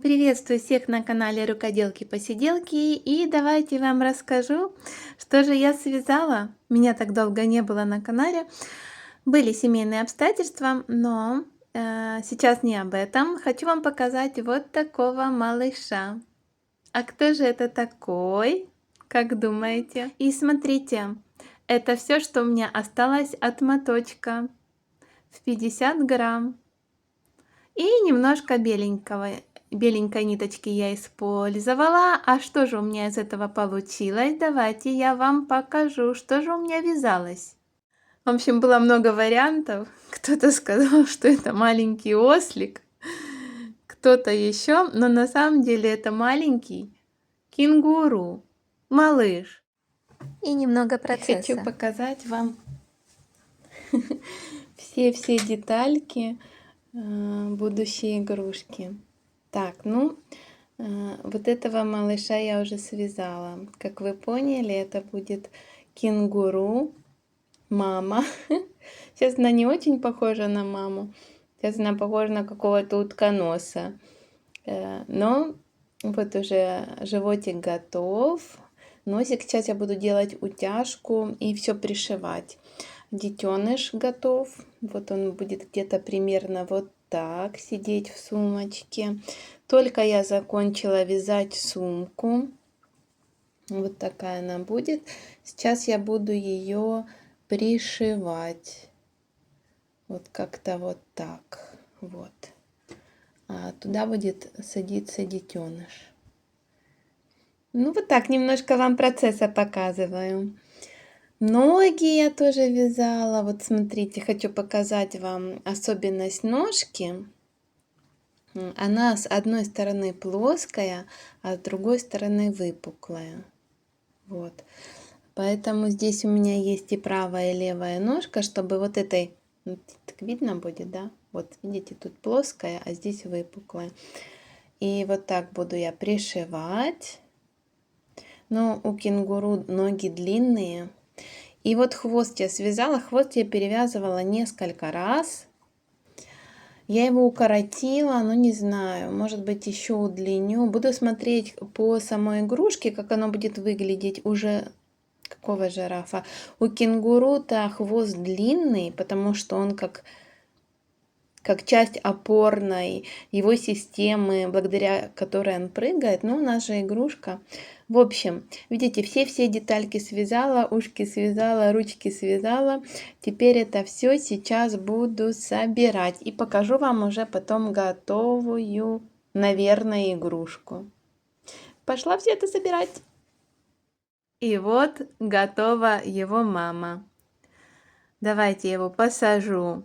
Приветствую всех на канале Рукоделки-посиделки, и давайте вам расскажу, что же я связала. Меня так долго не было на канале, были семейные обстоятельства, но сейчас не об этом. Хочу вам показать вот такого малыша. А кто же это такой? Как думаете? И смотрите, это все, что у меня осталось от моточка в 50 грамм. И немножко беленькой ниточки я использовала. А что же у меня из этого получилось? Давайте я вам покажу, что же у меня вязалось. В общем, было много вариантов. Кто-то сказал, что это маленький ослик, кто-то еще, но на самом деле это маленький кенгуру, малыш. И немного процесса. Хочу показать вам все детальки будущей игрушки. Так, вот этого малыша я уже связала. Как вы поняли, это будет кенгуру, мама. Сейчас она не очень похожа на маму. Сейчас она похожа на какого-то утконоса. Но вот уже животик готов. Носик сейчас я буду делать утяжку и все пришивать. Детеныш готов. Вот он будет где-то примерно вот так сидеть в сумочке. Только я закончила вязать сумку. Вот такая она будет. Сейчас я буду ее пришивать. Вот как-то вот так. Вот. А туда будет садиться детеныш. Вот так, немножко вам процесса показываю. Ноги я тоже вязала. Вот смотрите, хочу показать вам особенность ножки. Она с одной стороны плоская, а с другой стороны выпуклая. Вот. Поэтому здесь у меня есть и правая, и левая ножка, чтобы вот этой... Так видно будет, да? Вот, видите, тут плоская, а здесь выпуклая. И вот так буду я пришивать. Но у кенгуру ноги длинные. И вот хвост я связала, хвост я перевязывала несколько раз. Я его укоротила, но не знаю, может быть еще удлиню. Буду смотреть по самой игрушке, как оно будет выглядеть уже. Какого жирафа? У кенгуру-то хвост длинный, потому что он как часть опорной его системы, благодаря которой он прыгает. Но у нас же игрушка. В общем, видите, все детальки связала, ушки связала, ручки связала. Теперь это все сейчас буду собирать. И покажу вам уже потом готовую, наверное, игрушку. Пошла все это собирать. И вот готова его мама. Давайте я его посажу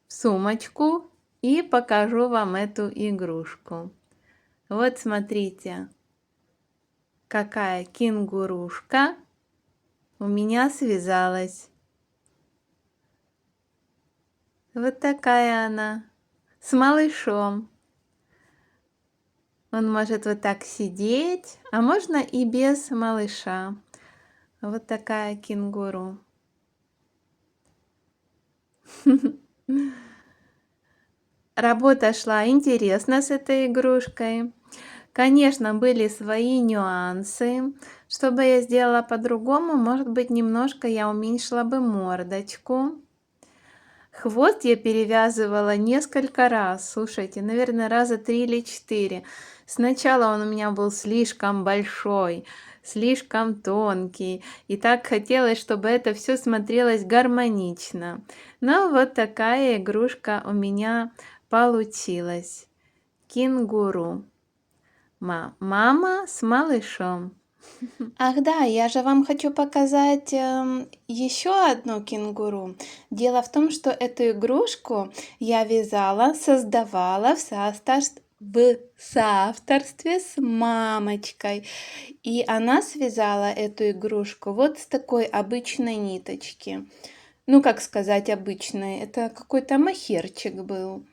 в сумочку и покажу вам эту игрушку. Вот смотрите, какая кенгурушка у меня связалась. Вот такая она, с малышом. Он может вот так сидеть, а можно и без малыша. Вот такая кенгуру. Работа шла интересно с этой игрушкой. Конечно, были свои нюансы. Что бы я сделала по-другому? Может быть, немножко я уменьшила бы мордочку. Хвост я перевязывала несколько раз. Слушайте, наверное, раза 3 или 4. Сначала он у меня был слишком большой, слишком тонкий. И так хотелось, чтобы это все смотрелось гармонично. Но вот такая игрушка у меня получилась. Кенгуру. Мама с малышом. Ах да, я же вам хочу показать еще одну кенгуру. Дело в том, что эту игрушку я вязала, создавала в соавторстве с мамочкой. И она связала эту игрушку вот с такой обычной ниточки. Ну, как сказать обычной, это какой-то махерчик был.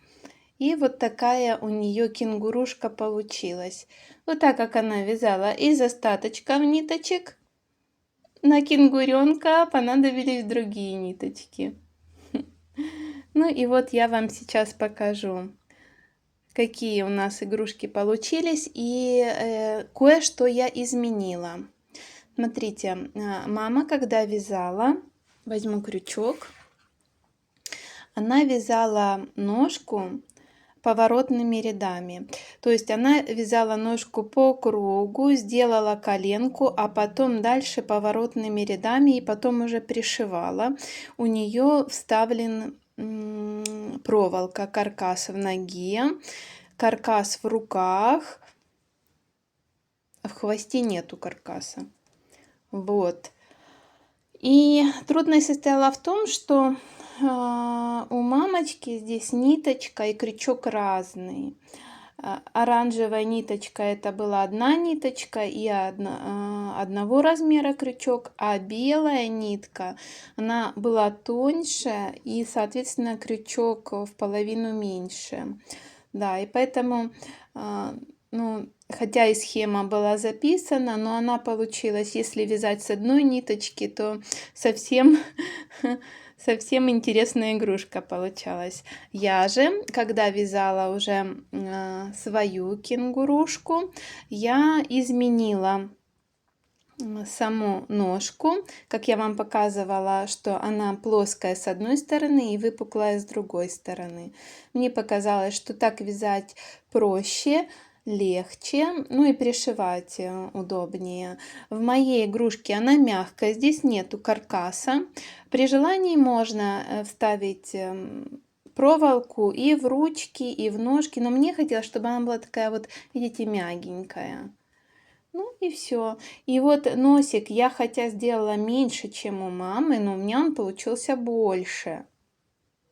И вот такая у нее кенгурушка получилась. Вот так как она вязала из остаточков ниточек, на кенгуренка понадобились другие ниточки. Ну и вот я вам сейчас покажу, какие у нас игрушки получились, и кое-что я изменила. Смотрите, мама, когда вязала, возьму крючок, она вязала ножку поворотными рядами. То есть она вязала ножку по кругу, сделала коленку, а потом дальше поворотными рядами и потом уже пришивала. У нее вставлен проволока, каркас в ноге, каркас в руках, в хвосте нету каркаса. Вот. И трудность состояла в том, что у мамочки здесь ниточка и крючок разные. Оранжевая ниточка это была одна ниточка и одного размера крючок, а белая нитка, она была тоньше и, соответственно, крючок в половину меньше. Да, и поэтому, ну, хотя и схема была записана, но она получилась, если вязать с одной ниточки, то совсем совсем интересная игрушка получалась. Я же, когда вязала уже свою кенгурушку, я изменила саму ножку, как я вам показывала, что она плоская с одной стороны и выпуклая с другой стороны. Мне показалось, что так вязать проще, легче, ну и пришивать удобнее. В моей игрушке она мягкая, здесь нету каркаса. При желании можно вставить проволоку и в ручки, и в ножки, но мне хотелось, чтобы она была такая вот, видите, мягенькая. Ну и все. И вот носик я хотя сделала меньше, чем у мамы, но у меня он получился больше.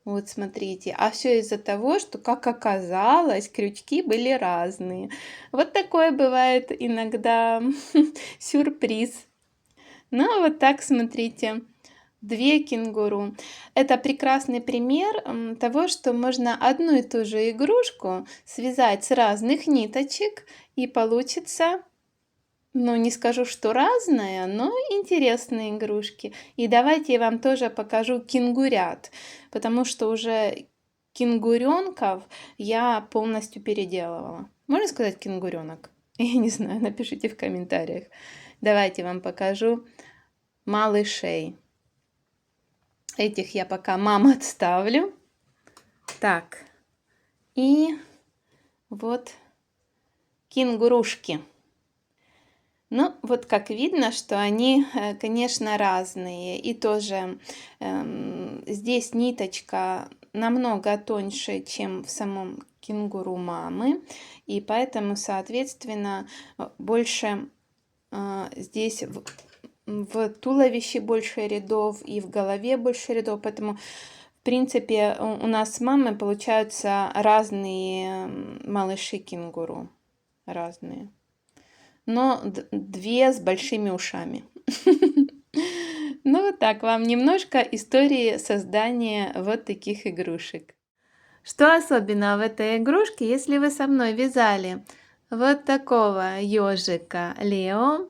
Вот смотрите. А все из-за того, что, как оказалось, крючки были разные. Вот такое бывает иногда сюрприз. Ну вот так, смотрите. Две кенгуру. Это прекрасный пример того, что можно одну и ту же игрушку связать с разных ниточек, и получится, ну, не скажу, что разная, но интересные игрушки. И давайте я вам тоже покажу кенгурят, потому что уже кенгуренков я полностью переделывала. Можно сказать кенгуренок? Я не знаю, напишите в комментариях. Давайте вам покажу малышей. Этих я пока маму отставлю. Так, и вот кенгурушки. Ну, вот как видно, что они, конечно, разные. И тоже здесь ниточка намного тоньше, чем в самом кенгуру мамы. И поэтому, соответственно, больше здесь в туловище больше рядов и в голове больше рядов. Поэтому, в принципе, у нас с мамой получаются разные малыши кенгуру. Разные. Но две с большими ушами. Ну вот так вам немножко истории создания вот таких игрушек. Что особенно в этой игрушке, если вы со мной вязали вот такого ежика Лео,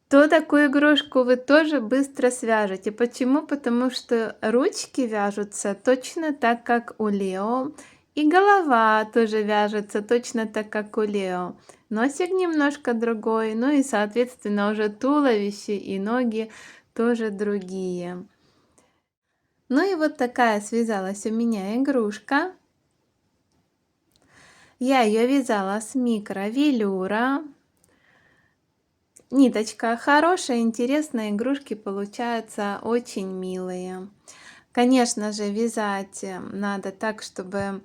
то такую игрушку вы тоже быстро свяжете. Почему? Потому что ручки вяжутся точно так, как у Лео, и голова тоже вяжется точно так, как у Лео. Носик немножко другой, ну и, соответственно, уже туловище и ноги тоже другие. Ну и вот такая связалась у меня игрушка. Я ее вязала с микровелюра. Ниточка хорошая, интересная, игрушки получаются очень милые. Конечно же, вязать надо так, чтобы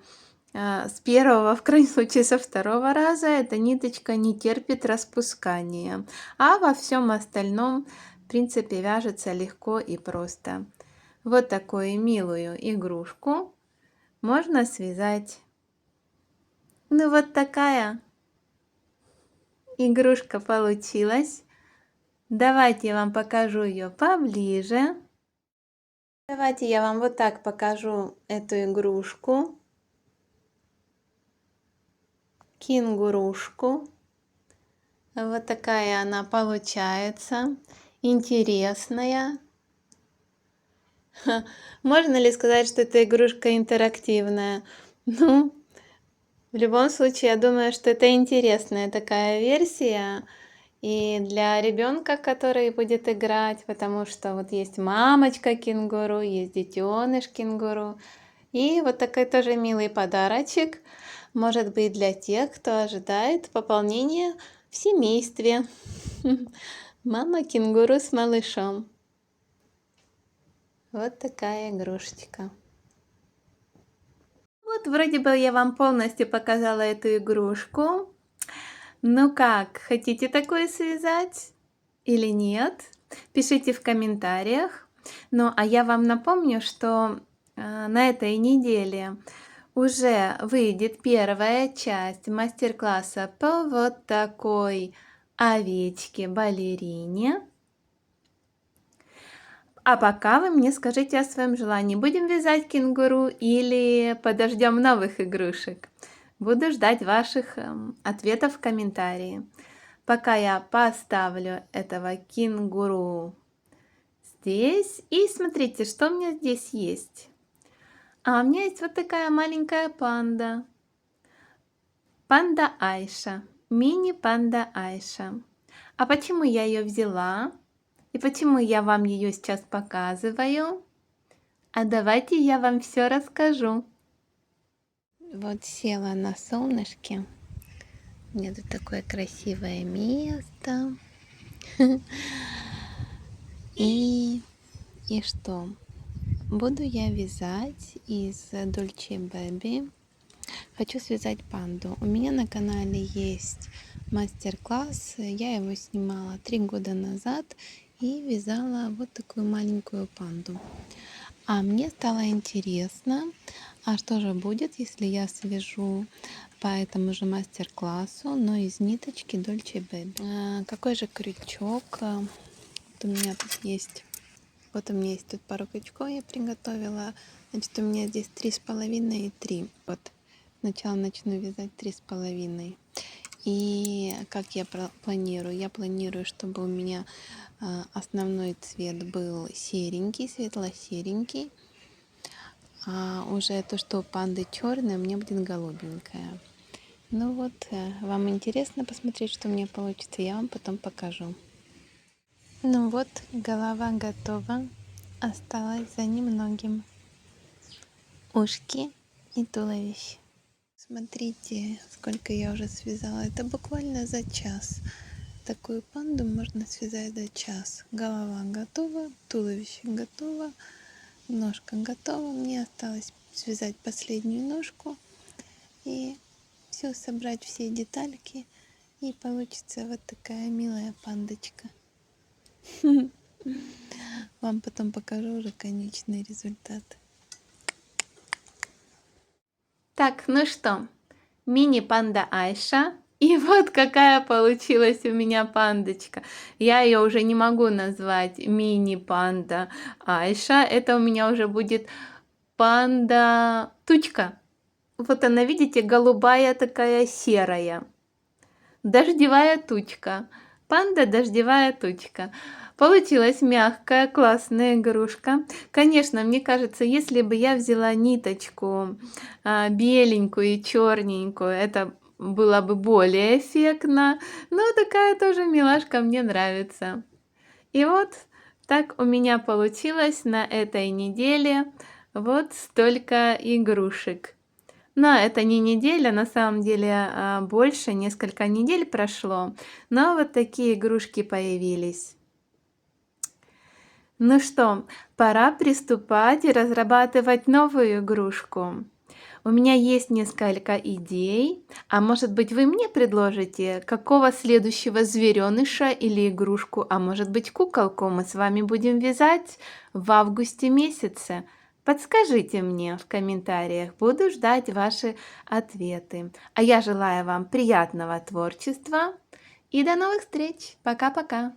с первого, в крайнем случае со второго раза, эта ниточка не терпит распускания. А во всем остальном, в принципе, вяжется легко и просто. Вот такую милую игрушку можно связать. Ну вот такая игрушка получилась. Давайте я вам покажу ее поближе. Давайте я вам вот так покажу эту игрушку. Кенгурушку. Вот такая она получается. Интересная. Можно ли сказать, что эта игрушка интерактивная? Ну, В любом случае, я думаю, что это интересная такая версия и для ребенка, который будет играть, потому что вот есть мамочка кенгуру, есть детеныш кенгуру. И вот такой тоже милый подарочек может быть для тех, кто ожидает пополнения в семействе. Мама кенгуру с малышом. Вот такая игрушечка. Вот вроде бы я вам полностью показала эту игрушку. Ну как, хотите такое связать или нет? Пишите в комментариях. Ну а я вам напомню, что на этой неделе уже выйдет первая часть мастер-класса по вот такой овечке-балерине. А пока вы мне скажите о своем желании. Будем вязать кенгуру или подождем новых игрушек? Буду ждать ваших ответов в комментарии. Пока я поставлю этого кенгуру здесь. И смотрите, что у меня здесь есть. А у меня есть вот такая маленькая панда. Панда Айша. Мини-панда Айша. А почему я ее взяла? И почему я вам ее сейчас показываю? А давайте я вам все расскажу. Вот села на солнышке. У меня тут такое красивое место. И что? Буду я вязать из Dolce Baby. Хочу связать панду. У меня на канале есть мастер-класс. Я его снимала 3 года назад и вязала вот такую маленькую панду. А мне стало интересно, а что же будет, если я свяжу по этому же мастер-классу, но из ниточки Dolce Baby. Какой же крючок? Вот у меня тут есть. Вот у меня есть тут пару крючков я приготовила. Значит, у меня здесь 3,5 и 3. Вот. Сначала начну вязать 3,5. И как я планирую? Я планирую, чтобы у меня основной цвет был серенький, светло-серенький. А уже то, что у панды черное, у меня будет голубенькое. Ну вот, вам интересно посмотреть, что у меня получится, я вам потом покажу. Ну вот, голова готова. Осталось за немногим. Ушки и туловище. Смотрите, сколько я уже связала. Это буквально за час. Такую панду можно связать за час. Голова готова, туловище готово, ножка готова. Мне осталось связать последнюю ножку и все собрать, все детальки. И получится вот такая милая пандочка. Вам потом покажу уже конечный результат. Так, ну что, мини-панда Айша. И вот какая получилась у меня пандочка. Я ее уже не могу назвать мини-панда Айша. Это у меня уже будет панда-тучка. Вот она, видите, голубая такая серая. Дождевая тучка. Панда дождевая тучка. Получилась мягкая, классная игрушка. Конечно, мне кажется, если бы я взяла ниточку беленькую и черненькую, это было бы более эффектно. Но такая тоже милашка мне нравится. И вот так у меня получилось на этой неделе вот столько игрушек. Но это не неделя, на самом деле больше, несколько недель прошло. Но вот такие игрушки появились. Ну что, пора приступать и разрабатывать новую игрушку. У меня есть несколько идей, а может быть вы мне предложите, какого следующего звереныша или игрушку, а может быть куколку мы с вами будем вязать в августе месяце. Подскажите мне в комментариях, буду ждать ваши ответы. А я желаю вам приятного творчества и до новых встреч. Пока-пока.